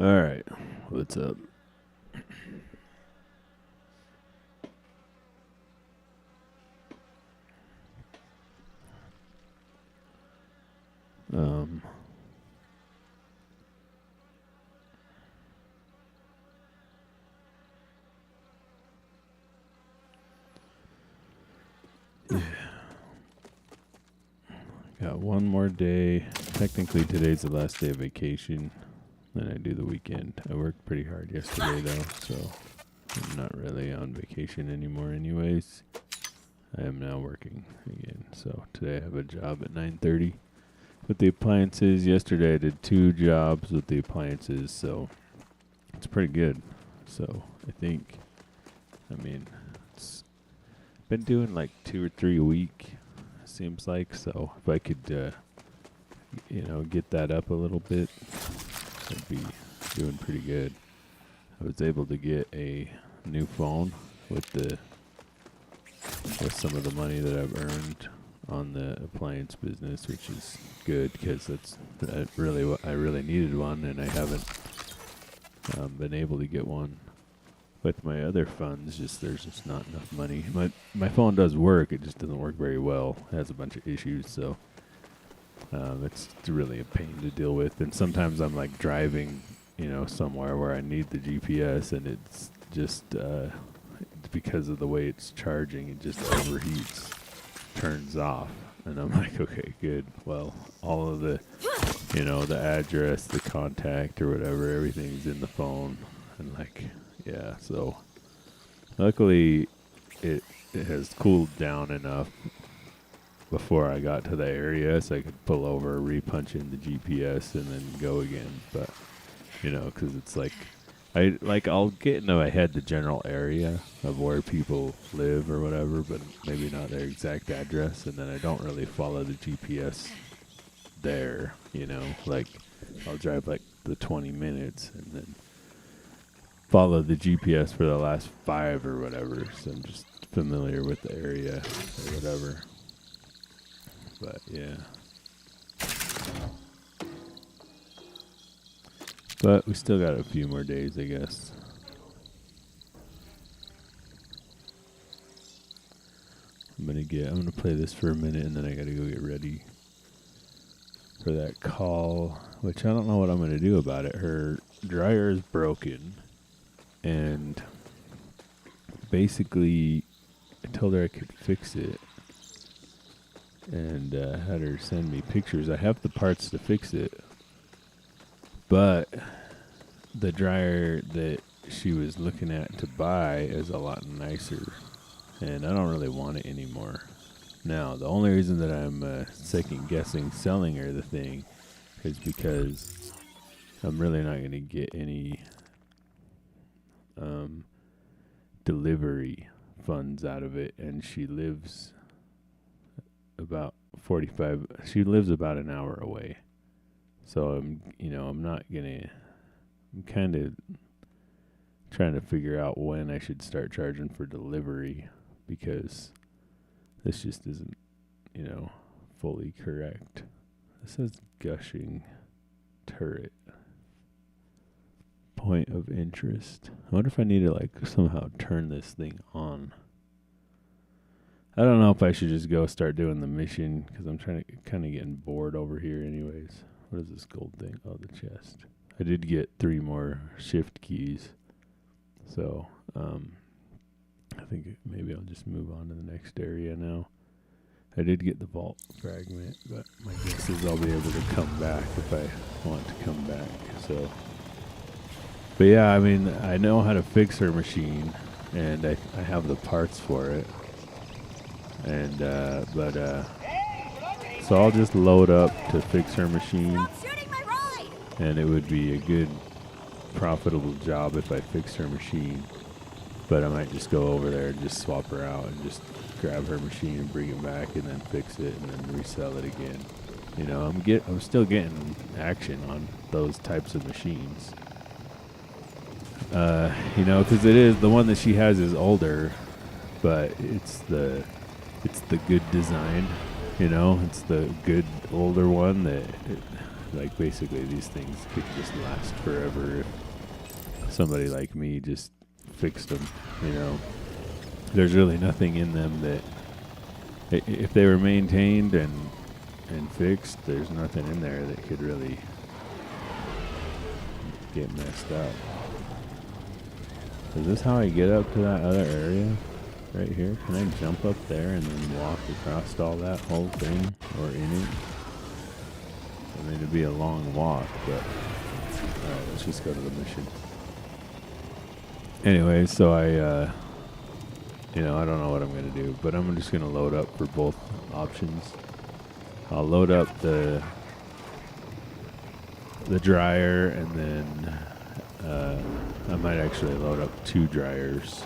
All right, what's up? Um, yeah, got one more day. Technically, today's the last day of vacation. Then I do the weekend. I worked pretty hard yesterday, though, so I'm not really on vacation anymore, anyways. I am now working again. So today I have a job at 9:30 with the appliances. Yesterday I did 2 jobs with the appliances, so it's pretty good. So I think, it's been doing like 2 or 3 a week, seems like. So if I could, get that up a little bit, I'd be doing pretty good. I was able to get a new phone with some of the money that I've earned on the appliance business, which is good because that really what I really needed one, and I haven't been able to get one with my other funds. There's just not enough money. My phone does work, it just doesn't work very well. It has a bunch of issues, so it's really a pain to deal with. And sometimes I'm like driving, somewhere where I need the GPS, and it's just because of the way it's charging, it just overheats, turns off. And I'm like, okay, good. Well, all of the address, the contact or whatever, everything's in the phone. And like, yeah, so luckily it has cooled down enough before I got to the area so I could pull over, re-punch in the GPS, and then go again. But, because it's like, I'll get into my head the general area of where people live or whatever, but maybe not their exact address, and then I don't really follow the GPS there, like I'll drive like the 20 minutes and then follow the GPS for the last 5 or whatever, so I'm just familiar with the area or whatever. But yeah. But we still got a few more days, I guess. I'm gonna play this for a minute, and then I gotta go get ready for that call, which I don't know what I'm gonna do about it. Her dryer is broken, and basically I told her I could fix it, and had her send me pictures. I have the parts to fix it, but the dryer that she was looking at to buy is a lot nicer, and I don't really want it anymore. Now, the only reason that I'm second guessing selling her the thing is because I'm really not going to get any delivery funds out of it, and she lives about an hour away. So I'm kind of trying to figure out when I should start charging for delivery, because this just isn't, fully correct. This says gushing turret. Point of interest. I wonder if I need to somehow turn this thing on. I don't know if I should just go start doing the mission, because I'm kind of getting bored over here anyways. What is this gold thing? Oh, the chest. I did get 3 more shift keys. So, I think maybe I'll just move on to the next area now. I did get the vault fragment, but my guess is I'll be able to come back if I want to come back. So, but yeah, I know how to fix her machine, and I have the parts for it. And, so I'll just load up to fix her machine, and it would be a good, profitable job if I fixed her machine. But I might just go over there and just swap her out and just grab her machine and bring it back and then fix it and then resell it again. I'm still getting action on those types of machines. Because it is the one that she has is older, but it's the good design. It's the good older one that like basically these things could just last forever if somebody like me just fixed them, you know. There's really nothing in them that, if they were maintained and fixed, there's nothing in there that could really get messed up. Is this how I get up to that other area right here? Can I jump up there and then walk across all that whole thing, or in it? I mean, it'd be a long walk, but alright, let's just go to the mission. Anyway, so I don't know what I'm going to do, but I'm just going to load up for both options. I'll load up the dryer, and then I might actually load up 2 dryers.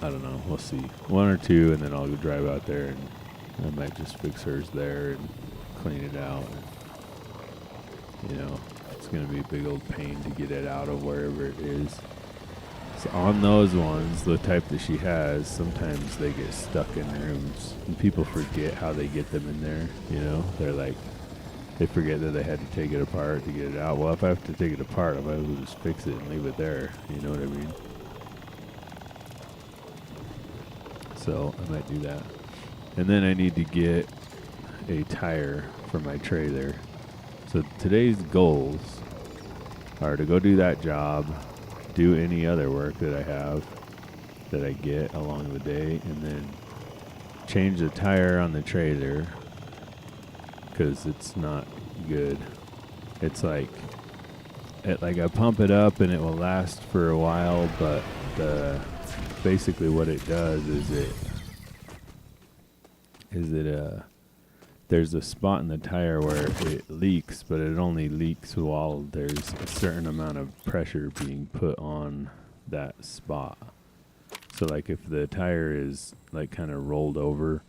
I don't know, we'll see. 1 or 2, and then I'll go drive out there, and I might just fix hers there and clean it out. You know, it's going to be a big old pain to get it out of wherever it is. So on those ones, the type that she has, sometimes they get stuck in rooms, and people forget how they get them in there, you know? They're like, they forget that they had to take it apart to get it out. Well, if I have to take it apart, I might as well just fix it and leave it there, you know what I mean? So I might do that. And then I need to get a tire for my trailer. So today's goals are to go do that job, do any other work that I have that I get along the day, and then change the tire on the trailer because it's not good. It's like I pump it up and it will last for a while, but basically what it does is there's a spot in the tire where it leaks, but it only leaks while there's a certain amount of pressure being put on that spot. So like if the tire is like kind of rolled over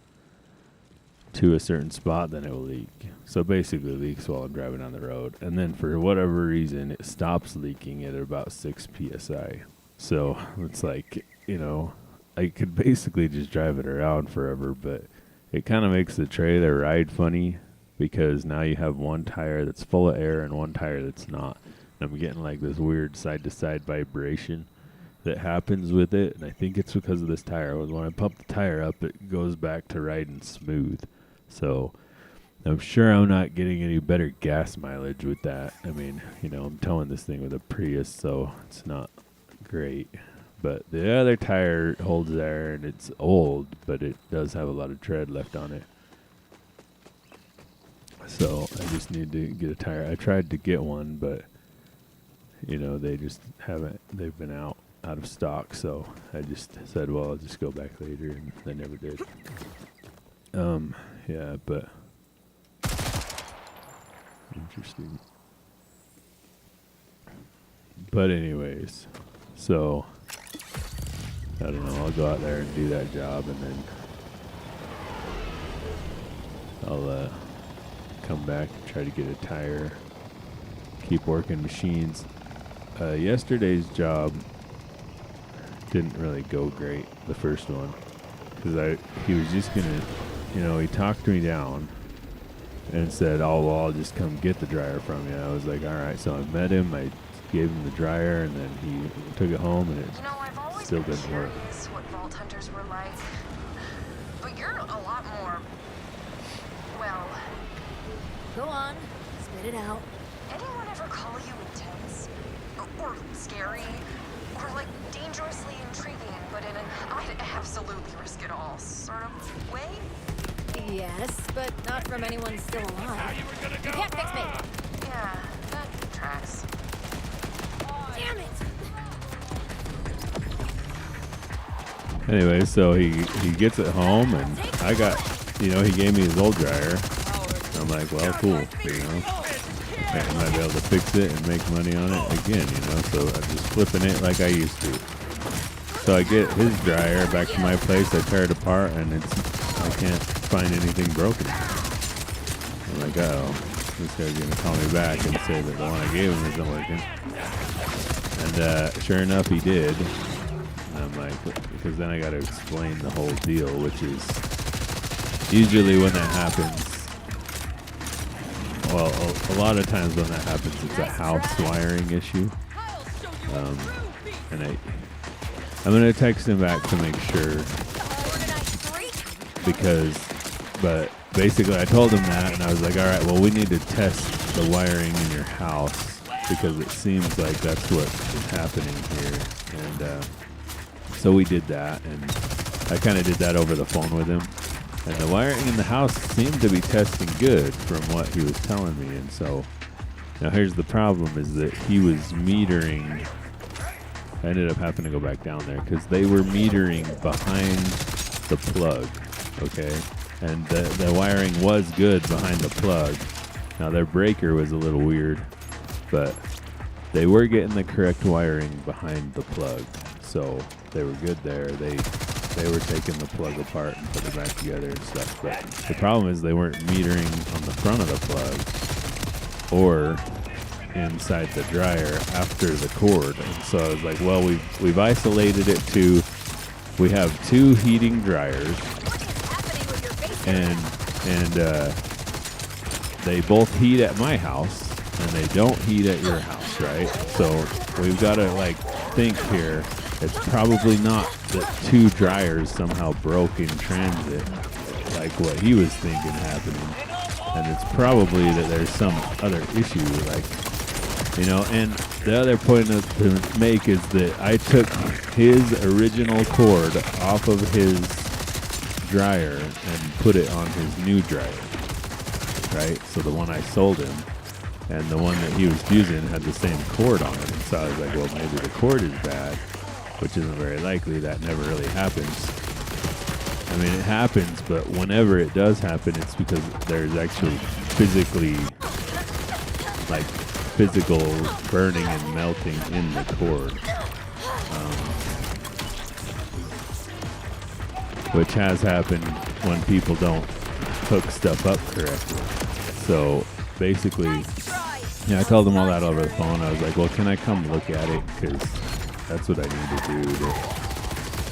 to a certain spot, then it will leak. So basically it leaks while I'm driving on the road. And then for whatever reason, it stops leaking at about 6 PSI. So it's like, you know, I could basically just drive it around forever, but it kind of makes the trailer ride funny because now you have one tire that's full of air and one tire that's not. And I'm getting like this weird side-to-side vibration that happens with it, and I think it's because of this tire. When I pump the tire up, it goes back to riding smooth. So I'm sure I'm not getting any better gas mileage with that. I mean, you know, I'm towing this thing with a Prius, so it's not great. But the other tire holds there, and it's old, but it does have a lot of tread left on it. So I just need to get a tire. I tried to get one, but, you know, they just haven't. They've been out of stock. So I just said, well, I'll just go back later, and they never did. Yeah, but interesting. But anyways, so I don't know, I'll go out there and do that job, and then I'll come back and try to get a tire, keep working machines. Yesterday's job didn't really go great, the first one, because he was just gonna, you know, he talked me down and said, oh, well, I'll just come get the dryer from you. I was like, all right. So I met him, I gave him the dryer, and then he took it home, and it still didn't work. What vault hunters were like, but you're a lot more, well, go on, spit it out. anyone ever call you intense or scary or like dangerously intriguing, but in an I'd absolutely risk it all sort of way? Yes, but not from anyone still alive. You can't fix me. Yeah, that tracks. Damn it! Anyway, so he gets it home, and I got, you know, he gave me his old dryer. I'm like, well, cool, you know. I might be able to fix it and make money on it again, you know. So I'm just flipping it like I used to. So I get his dryer back to my place, I tear it apart, and I can't find anything broken. I'm like, uh-oh, this guy's gonna call me back and say that the one I gave him isn't working. And sure enough, he did. And I'm like, because then I got to explain the whole deal, which is usually when that happens, well, a lot of times when that happens, it's a house wiring issue. And I'm gonna text him back to make sure, but basically I told him that, and I was like, all right, well, we need to test the wiring in your house because it seems like that's what is happening here. And so we did that, and I kind of did that over the phone with him. And the wiring in the house seemed to be testing good from what he was telling me. And so now here's the problem, is that he was metering. I ended up having to go back down there because they were metering behind the plug, okay? And the wiring was good behind the plug. Now their breaker was a little weird, but they were getting the correct wiring behind the plug. So they were good there. They were taking the plug apart and putting it back together and stuff. But the problem is they weren't metering on the front of the plug or inside the dryer after the cord. And so I was like, well, we've isolated it to, we have 2 heating dryers, and they both heat at my house and they don't heat at your house, right? So we've got to like think here. It's probably not that 2 dryers somehow broke in transit, like what he was thinking happening. And it's probably that there's some other issue, like, you know. And the other point to make is that I took his original cord off of his dryer and put it on his new dryer, right? So the one I sold him and the one that he was using had the same cord on it. And so I was like, well, maybe the cord is bad, which isn't very likely. That never really happens. I mean, it happens, but whenever it does happen, it's because there's actually physical burning and melting in the cord, which has happened when people don't hook stuff up correctly. So basically, yeah, I told them all that over the phone. I was like, well, can I come look at it? Because that's what I need to do to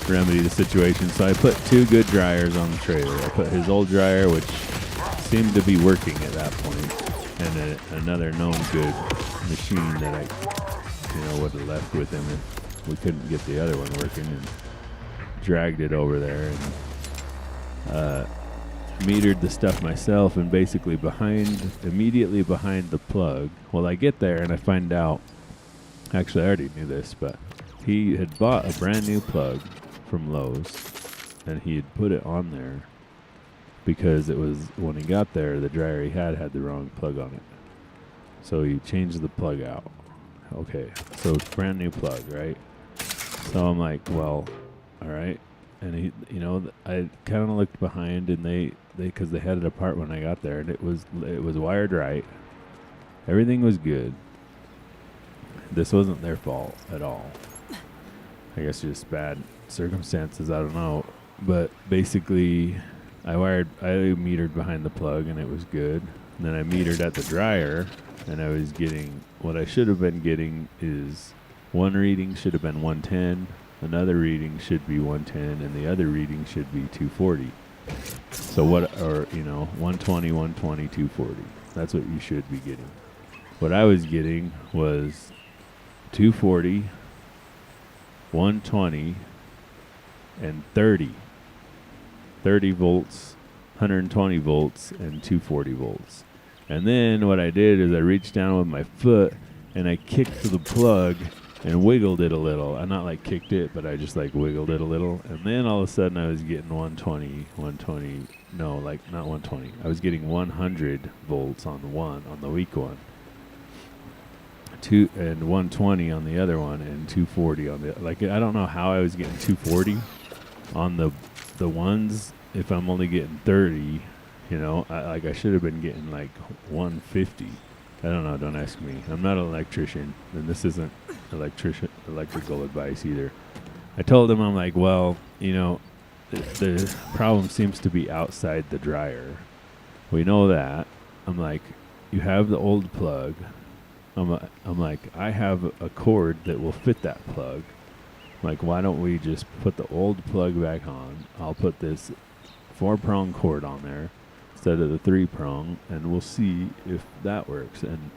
remedy the situation. So I put 2 good dryers on the trailer. I put his old dryer, which seemed to be working at that point, and another known good machine that I, would have left with him if we couldn't get the other one working, and dragged it over there and metered the stuff myself. And basically immediately behind the plug, well, I get there and I find out, actually I already knew this, but he had bought a brand new plug from Lowe's, and he had put it on there because it was, when he got there, the dryer he had the wrong plug on it. So he changed the plug out. Okay, so it's brand new plug, right? So I'm like, well, all right. And he, I kind of looked behind, and because they had it apart when I got there, and it was wired right. Everything was good. This wasn't their fault at all. I guess just bad circumstances, I don't know. But basically, I metered behind the plug, and it was good. And then I metered at the dryer, and I was getting, what I should have been getting is, one reading should have been 110, another reading should be 110, and the other reading should be 240. So 120, 120, 240. That's what you should be getting. What I was getting was 240, 120, and 30. 30 volts, 120 volts, and 240 volts. And then what I did is I reached down with my foot and I kicked the plug and wiggled it a little. I not like kicked it, but I just like wiggled it a little. And then all of a sudden I was getting 120, no, like not 120. I was getting 100 volts on the weak one. And 120 on the other one, and 240 on the, like, I don't know how I was getting 240 on the ones if I'm only getting 30. I should have been getting like 150. I don't know, don't ask me. I'm not an electrician, and this isn't electrical advice either. I told him, I'm like, well, the problem seems to be outside the dryer. We know that. I'm like, you have the old plug. I'm like, I have a cord that will fit that plug. I'm like, why don't we just put the old plug back on? I'll put this 4-prong cord on there. It's instead of the 3-prong, and we'll see if that works. And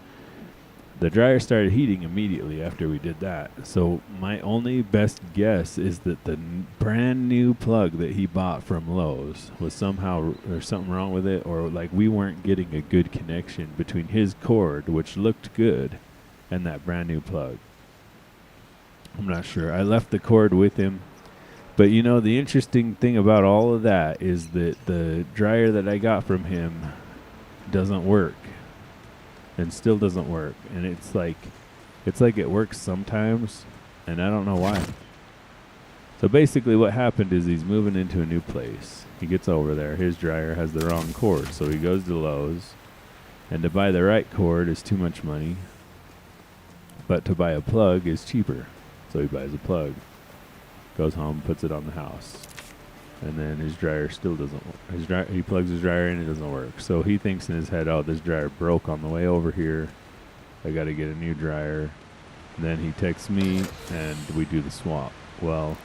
the dryer started heating immediately after we did that. So my only best guess is that the brand new plug that he bought from Lowe's was somehow, there's something wrong with it, or like we weren't getting a good connection between his cord, which looked good, and that brand new plug. I'm not sure. I left the cord with him. But you know, the interesting thing about all of that is that the dryer that I got from him doesn't work. And still doesn't work. And it's like it works sometimes, and I don't know why. So basically what happened is he's moving into a new place. He gets over there. His dryer has the wrong cord. So he goes to Lowe's. And to buy the right cord is too much money. But to buy a plug is cheaper. So he buys a plug. Goes home, puts it on the house. And then his dryer still doesn't work. He plugs his dryer in, it doesn't work. So he thinks in his head, oh, this dryer broke on the way over here. I got to get a new dryer. And then he texts me, and we do the swap. Well,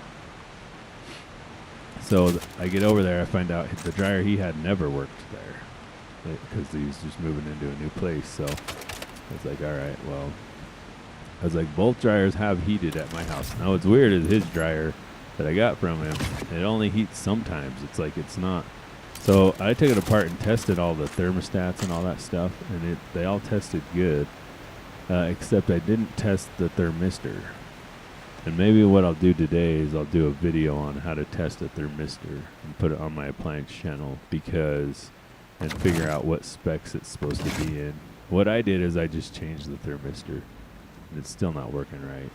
so I get over there, I find out the dryer he had never worked there. Because he was just moving into a new place. So I was like, all right, well. I was like, both dryers have heated at my house. Now what's weird is his dryer that I got from him, it only heats sometimes. It's like it's not. So I took it apart and tested all the thermostats and all that stuff, and they all tested good, except I didn't test the thermistor. And maybe what I'll do today is I'll do a video on how to test a thermistor and put it on my appliance channel, and figure out what specs it's supposed to be in. What I did is I just changed the thermistor, and it's still not working right.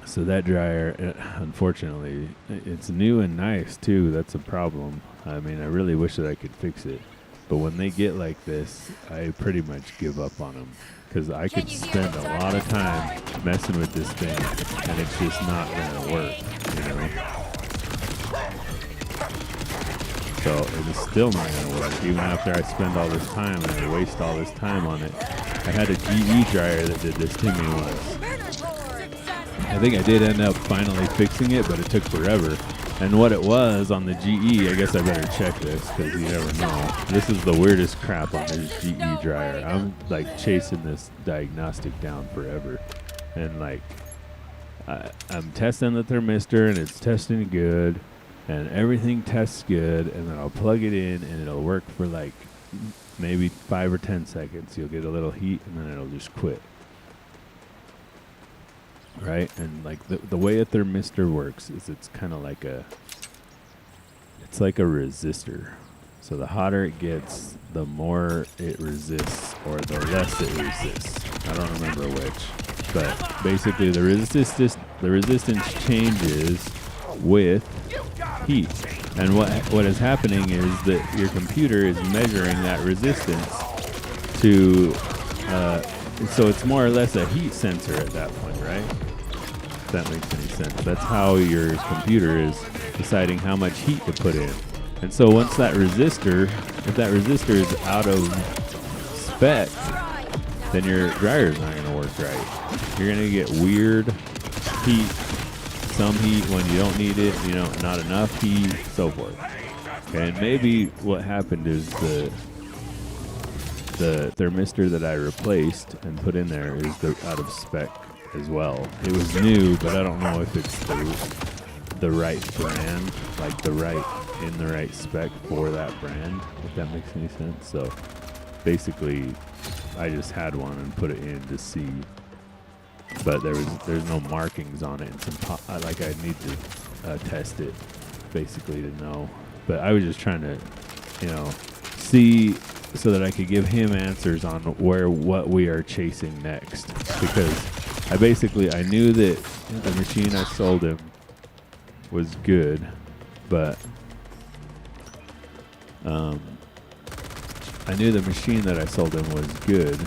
So that dryer, unfortunately, it's new and nice too. That's a problem. I mean, I really wish that I could fix it. But when they get like this, I pretty much give up on them. Because I could spend a lot of time messing with this thing, and it's just not going to work, you know? So it is still not going to work, even after I spend all this time and I waste all this time on it. I had a GE dryer that did this to me once. I think I did end up finally fixing it, but it took forever. And what it was on the GE, I guess I better check this because you never know. This is the weirdest crap on this GE dryer. I'm like chasing this diagnostic down forever. And like, I'm testing the thermistor and it's testing good. And everything tests good. And then I'll plug it in and it'll work for like maybe 5 or 10 seconds. You'll get a little heat and then it'll just quit. Right? And like the way a thermistor works is it's kind of like it's like a resistor. So the hotter it gets, the more it resists, or the less it resists. I don't remember which, but basically the resistance changes with heat. And what is happening is that your computer is measuring that resistance to so it's more or less a heat sensor at that point, right? If that makes any sense. That's how your computer is deciding how much heat to put in. And so once that resistor, if that resistor is out of spec, then your dryer is not going to work right. You're going to get weird heat, some heat when you don't need it, you know, not enough heat, so forth. And maybe what happened is the thermistor that I replaced and put in there is out of spec as well. It was new, but I don't know if it's the right brand, like the right spec for that brand, if that makes any sense. So basically, I just had one and put it in to see, but there's no markings on it. And I need to test it basically to know. But I was just trying to, see so that I could give him answers on what we are chasing next, because I knew that the machine I sold him was good, but I knew the machine that I sold him was good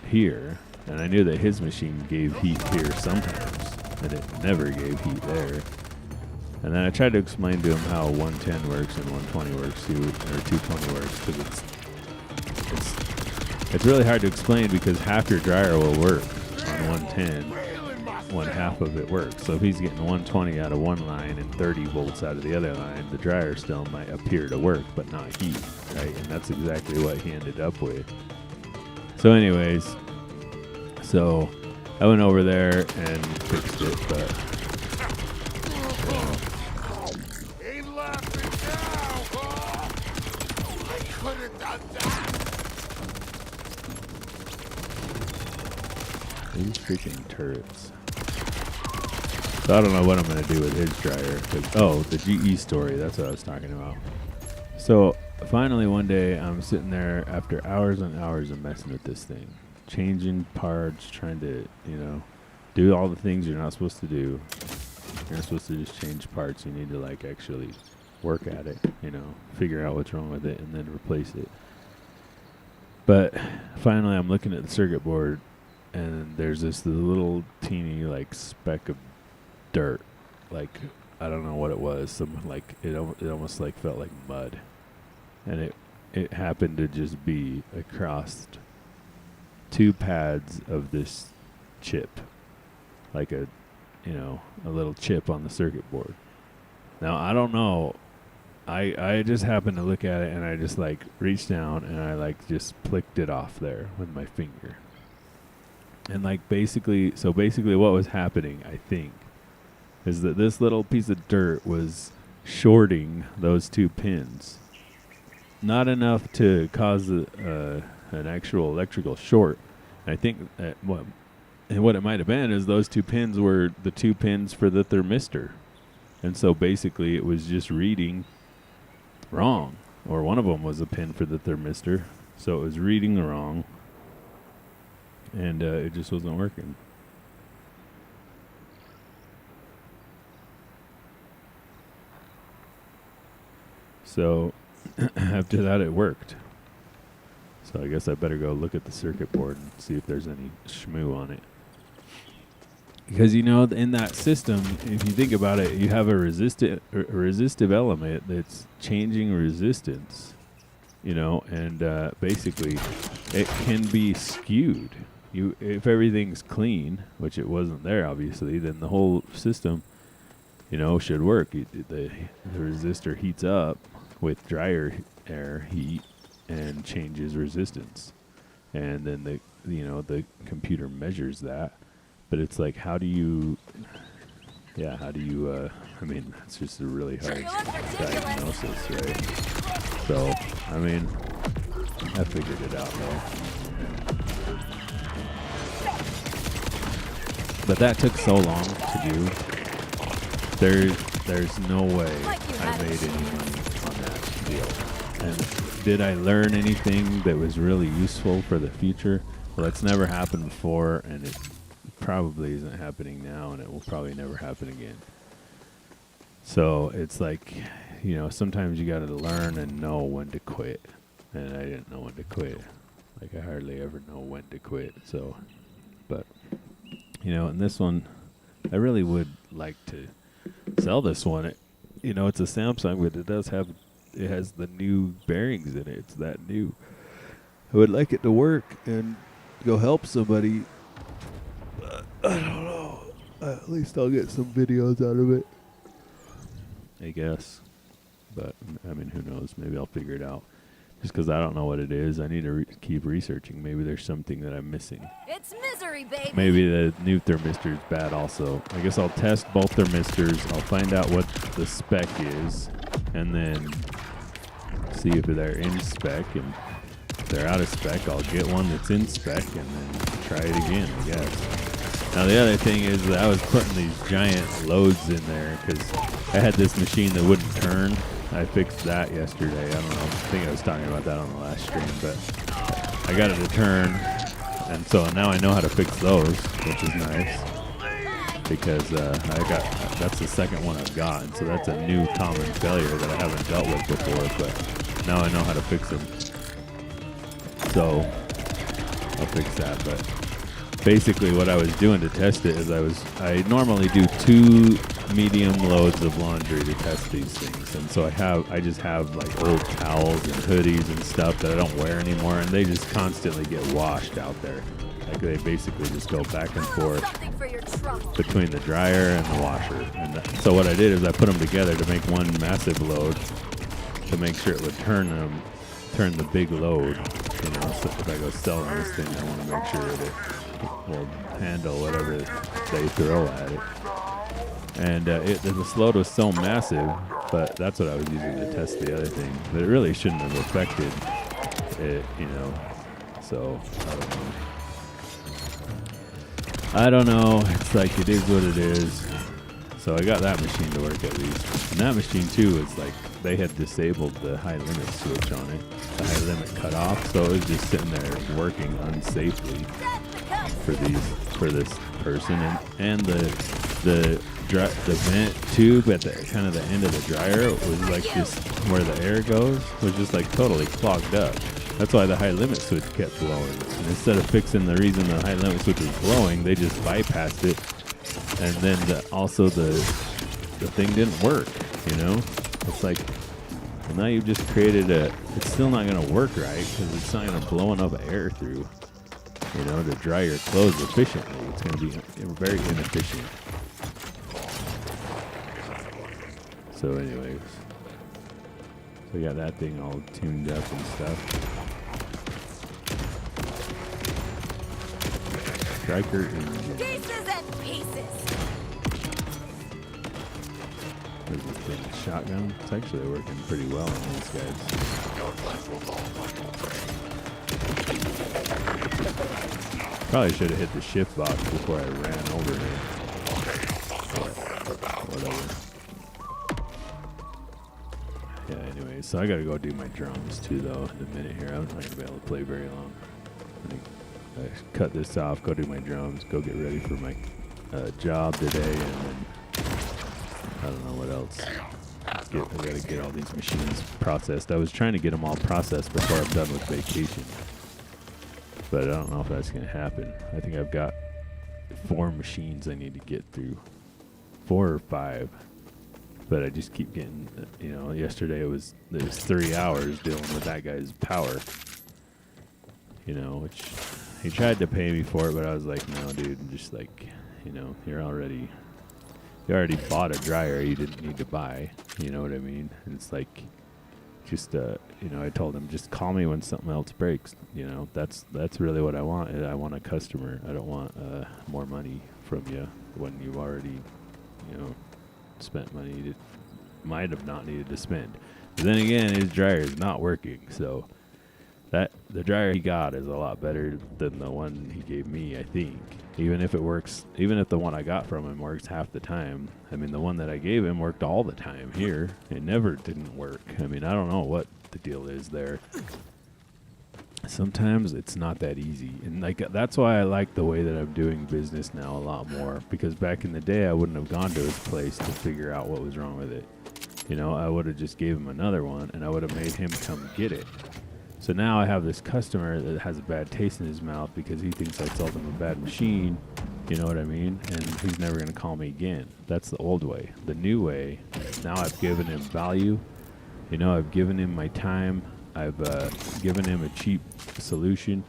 here, and I knew that his machine gave heat here sometimes, and it never gave heat there. And then I tried to explain to him how 110 works and 120 works too, or 220 works, because it's really hard to explain because half your dryer will work on 110, when half of it works. So if he's getting 120 out of one line and 30 volts out of the other line, the dryer still might appear to work, but not heat, right? And that's exactly what he ended up with. So anyways, so I went over there and fixed it, but Ain't laughing now, huh? I could have done that. these freaking turrets. So I don't know what I'm going to do with his dryer. Oh, the GE story. That's what I was talking about. So finally one day I'm sitting there after hours and hours of messing with this thing. Changing parts, trying to, do all the things you're not supposed to do. You're not supposed to just change parts. You need to like actually work at it, figure out what's wrong with it and then replace it. But finally I'm looking at the circuit board and there's this little teeny like speck of dirt. Like, I don't know what it was. Some like it almost like felt like mud. And it happened to just be across 2 pads of this chip. Like a little chip on the circuit board. Now, I don't know. I just happened to look at it and I just like reached down and I like just flicked it off there with my finger. And like basically what was happening, I think, is that this little piece of dirt was shorting those 2 pins. Not enough to cause an actual electrical short. I think that what it might have been is those 2 pins were the 2 pins for the thermistor. And so basically it was just reading wrong. Or one of them was a pin for the thermistor. So it was reading wrong. And it just wasn't working. So after that it worked. So I guess I better go look at the circuit board and see if there's any shmoo on it. Because, in that system, if you think about it, you have a resistive element that's changing resistance, and basically it can be skewed. If everything's clean, which it wasn't there, obviously, then the whole system, should work. The resistor heats up with dryer air heat and changes resistance. And then the computer measures that. But it's like, how do you, it's just a really hard diagnosis, right? So, I figured it out though. But that took so long to do. There's no way I made any money on that deal. And did I learn anything that was really useful for the future? Well, that's never happened before, and it probably isn't happening now, and it will probably never happen again. So it's like, sometimes you got to learn and know when to quit. And I didn't know when to quit. Like, I hardly ever know when to quit. So, but, and this one, I really would like to sell this one. It's a Samsung, but it has the new bearings in it. It's that new. I would like it to work and go help somebody. I don't know. At least I'll get some videos out of it, I guess. But, who knows? Maybe I'll figure it out. Just because I don't know what it is, I need to keep researching. Maybe there's something that I'm missing. It's misery, baby. Maybe the new thermistor is bad also. I guess I'll test both thermistors. I'll find out what the spec is. And then see if they're in spec. And if they're out of spec, I'll get one that's in spec and then try it again, I guess. Now the other thing is that I was putting these giant loads in there because I had this machine that wouldn't turn. I fixed that yesterday. I don't know. I think I was talking about that on the last stream, but I got it to turn, and so now I know how to fix those, which is nice because that's the second one I've got, and so that's a new common failure that I haven't dealt with before, but now I know how to fix them. So I'll fix that, but basically what I was doing to test it is I normally do 2 medium loads of laundry to test these things, and so I just have like old towels and hoodies and stuff that I don't wear anymore, and they just constantly get washed out there Like they basically just go back and forth Something for your trouble. between the dryer and the washer. And so what I did is I put them together to make one massive load to make sure it would turn the big load. You know, so if I go selling this thing, I want to make sure that it will handle whatever they throw at it. And this load was so massive, but that's what I was using to test the other thing. But it really shouldn't have affected it, you know. So I don't know. It's like it is what it is. So I got that machine to work at least. And that machine too is like they had disabled the high limit switch on it. The high limit cut off, so it was just sitting there working unsafely for this person. And the vent tube at the kind of the end of the dryer was like just where the air goes was just like totally clogged up. That's why the high limit switch kept blowing. And instead of fixing the reason the high limit switch was blowing, they just bypassed it. And then also the thing didn't work, you know? It's like, well, now you've just created it's still not going to work right because it's not going to blow enough air through, you know, to dry your clothes efficiently. It's going to be very inefficient. So anyways, we got that thing all tuned up and stuff. Striker engine. Pieces and pieces. There's this thing, shotgun. It's actually working pretty well on these guys. Probably should have hit the shift box before I ran over him. Whatever. Yeah, anyway, so I gotta go do my drums too, though, in a minute here. I'm not gonna be able to play very long. I cut this off, go do my drums, go get ready for my job today, and then I don't know what else. I gotta get all these machines processed. I was trying to get them all processed before I'm done with vacation, but I don't know if that's gonna happen. I think I've got 4 machines I need to get through, 4 or 5. But I just keep getting, you know, yesterday it was 3 hours dealing with that guy's power, you know, which he tried to pay me for it, but I was like, no, dude, I'm just like, you know, you already bought a dryer you didn't need to buy, you know what I mean? And it's like, just, you know, I told him, just call me when something else breaks, you know, that's really what I want. I want a customer. I don't want more money from you when you've already, you know, spent money you might have not needed to spend. But then again, his dryer is not working, so the dryer he got is a lot better than the one he gave me, I think. Even if it works, even if the one I got from him works half the time. I mean, the one that I gave him worked all the time here. It never didn't work. I mean, I don't know what the deal is there. Sometimes it's not that easy. And like that's why I like the way that I'm doing business now a lot more, because back in the day I wouldn't have gone to his place to figure out what was wrong with it. You know, I would have just gave him another one and I would have made him come get it. So now I have this customer that has a bad taste in his mouth because he thinks I sold him a bad machine, you know what I mean? And he's never going to call me again. That's the old way. The new way, now I've given him value. You know, I've given him my time. I've given him a cheap solution,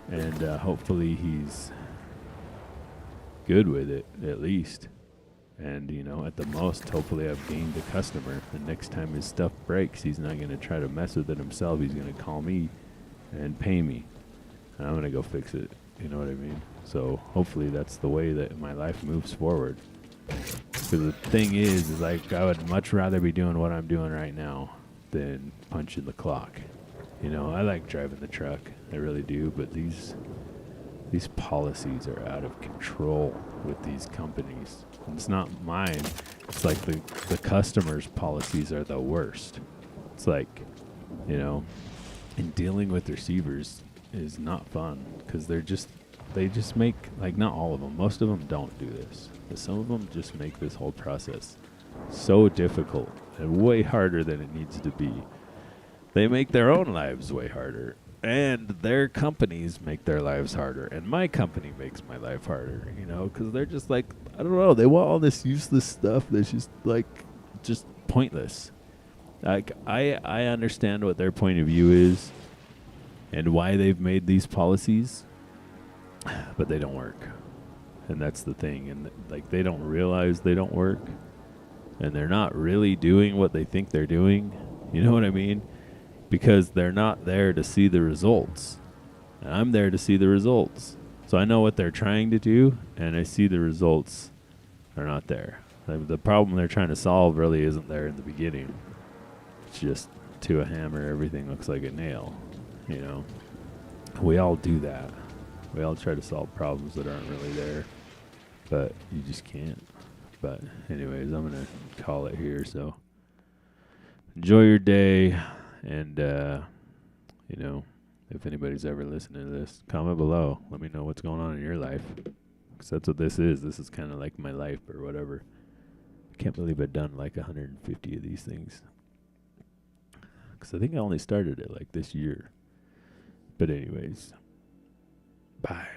and hopefully he's good with it, at least. And, you know, at the most, hopefully I've gained a customer. And next time his stuff breaks, he's not going to try to mess with it himself. He's going to call me and pay me. And I'm going to go fix it. You know what I mean? So hopefully that's the way that my life moves forward. Because the thing is like I would much rather be doing what I'm doing right now than punching the clock. You know, I like driving the truck. I really do. But these policies are out of control with these companies. And it's not mine. It's like the customers' policies are the worst. It's like, you know, and dealing with receivers is not fun because they just make, like, not all of them. Most of them don't do this. But some of them just make this whole process so difficult and way harder than it needs to be. They make their own lives way harder. And their companies make their lives harder. And my company makes my life harder, you know, because they're just like, I don't know, they want all this useless stuff that's just, like, just pointless. Like, I understand what their point of view is and why they've made these policies. but they don't work. And that's the thing. And like, they don't realize they don't work, and they're not really doing what they think they're doing. You know what I mean? Because they're not there to see the results. And I'm there to see the results. So I know what they're trying to do, and I see the results are not there. The problem they're trying to solve really isn't there in the beginning. It's just to a hammer, everything looks like a nail. You know, we all do that. We all try to solve problems that aren't really there, but you just can't. But anyways, I'm going to call it here. So enjoy your day. And, you know, if anybody's ever listening to this, comment below. Let me know what's going on in your life. Because that's what this is. This is kind of like my life or whatever. I can't believe I've done like 150 of these things. Because I think I only started it like this year. But anyways, bye.